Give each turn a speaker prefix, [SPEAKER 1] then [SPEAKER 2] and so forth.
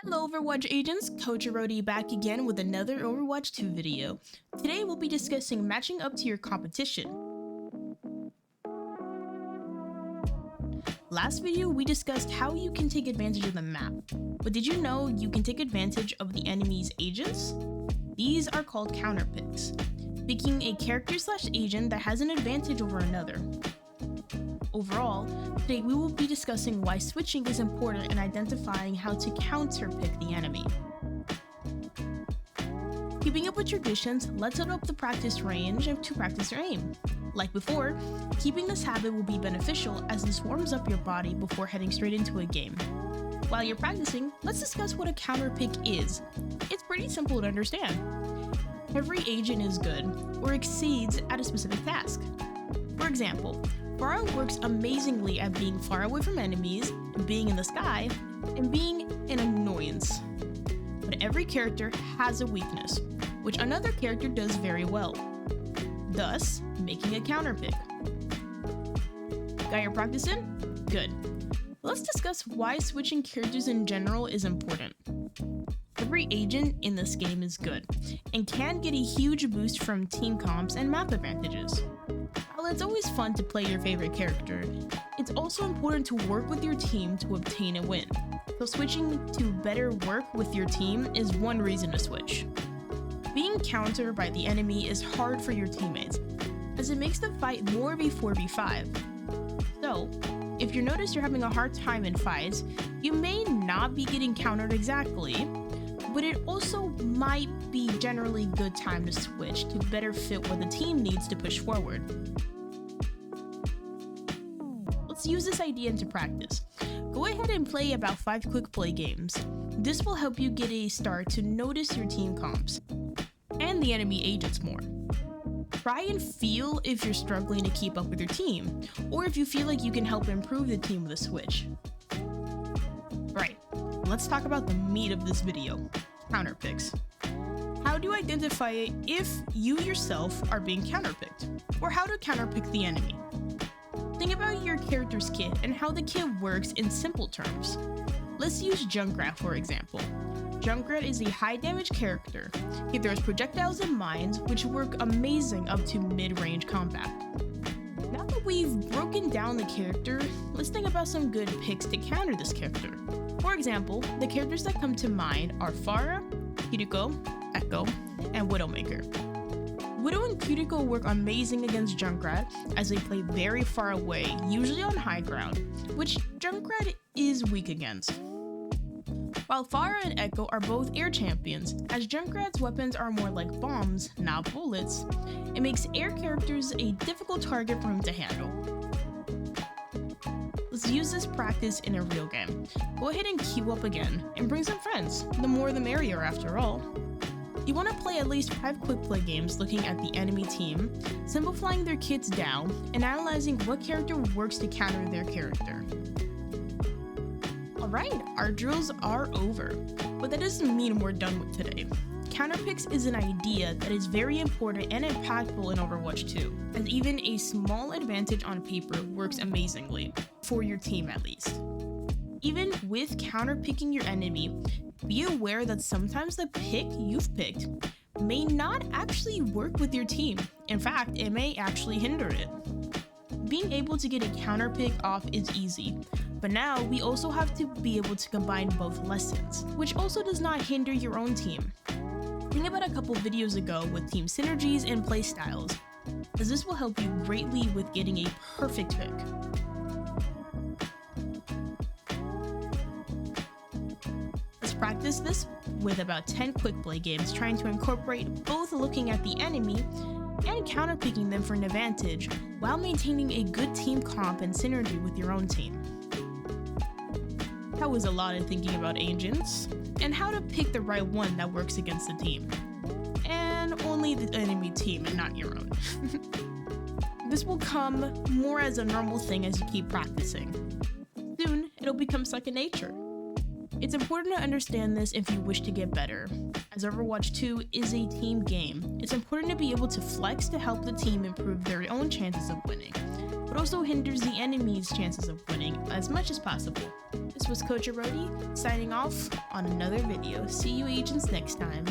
[SPEAKER 1] Hello Overwatch agents, Coach Arodi back again with another Overwatch 2 video. Today we'll be discussing matching up to your competition. Last video we discussed how you can take advantage of the map, but did you know you can take advantage of the enemy's agents? These are called counter picks, picking a character/agent that has an advantage over another. Overall, today we will be discussing why switching is important and identifying how to counter-pick the enemy. Keeping up with traditions, let's set up the practice range to practice your aim. Like before, keeping this habit will be beneficial as this warms up your body before heading straight into a game. While you're practicing, let's discuss what a counter-pick is. It's pretty simple to understand. Every agent is good or exceeds at a specific task. For example, Pharah works amazingly at being far away from enemies, being in the sky, and being an annoyance. But every character has a weakness, which another character does very well, thus making a counter pick. Got your practice in? Good. Let's discuss why switching characters in general is important. Every agent in this game is good, and can get a huge boost from team comps and map advantages. While it's always fun to play your favorite character, it's also important to work with your team to obtain a win. So switching to better work with your team is one reason to switch. Being countered by the enemy is hard for your teammates, as it makes the fight more of a 4v5. So, if you notice you're having a hard time in fights, you may not be getting countered exactly, but it also might be generally good time to switch to better fit what the team needs to push forward. Let's use this idea into practice. Go ahead and play about 5 quick play games. This will help you get a start to notice your team comps and the enemy agents more. Try and feel if you're struggling to keep up with your team, or if you feel like you can help improve the team with a switch. Right, let's talk about the meat of this video, counter picks. How do you identify if you yourself are being counterpicked, or how to counterpick the enemy? Think about your character's kit and how the kit works in simple terms. Let's use Junkrat for example. Junkrat is a high damage character. He throws projectiles and mines, which work amazing up to mid-range combat. Now that we've broken down the character, let's think about some good picks to counter this character. For example, the characters that come to mind are Pharah, Kiriko, Echo, and Widowmaker. Widow and Kiriko work amazing against Junkrat as they play very far away, usually on high ground, which Junkrat is weak against. While Pharah and Echo are both air champions, as Junkrat's weapons are more like bombs, not bullets, it makes air characters a difficult target for him to handle. Let's use this practice in a real game. Go ahead and queue up again, and bring some friends, the more the merrier after all. You want to play at least 5 quick play games looking at the enemy team, simplifying their kits down, and analyzing what character works to counter their character. Alright, our drills are over, but that doesn't mean we're done with today. Counterpicks is an idea that is very important and impactful in Overwatch 2, as even a small advantage on paper works amazingly, for your team at least. Even with counterpicking your enemy, be aware that sometimes the pick you've picked may not actually work with your team. In fact, it may actually hinder it. Being able to get a counterpick off is easy, but now we also have to be able to combine both lessons, which also does not hinder your own team. Think about a couple videos ago with team synergies and playstyles, as this will help you greatly with getting a perfect pick. Practice this with about 10 quick play games, trying to incorporate both looking at the enemy and counterpicking them for an advantage while maintaining a good team comp and synergy with your own team. That was a lot of thinking about agents and how to pick the right one that works against the team, and only the enemy team and not your own. This will come more as a normal thing as you keep practicing. Soon it'll become second nature. It's important to understand this if you wish to get better. As Overwatch 2 is a team game, it's important to be able to flex to help the team improve their own chances of winning, but also hinders the enemy's chances of winning as much as possible. This was Coach Arodi signing off on another video. See you agents next time.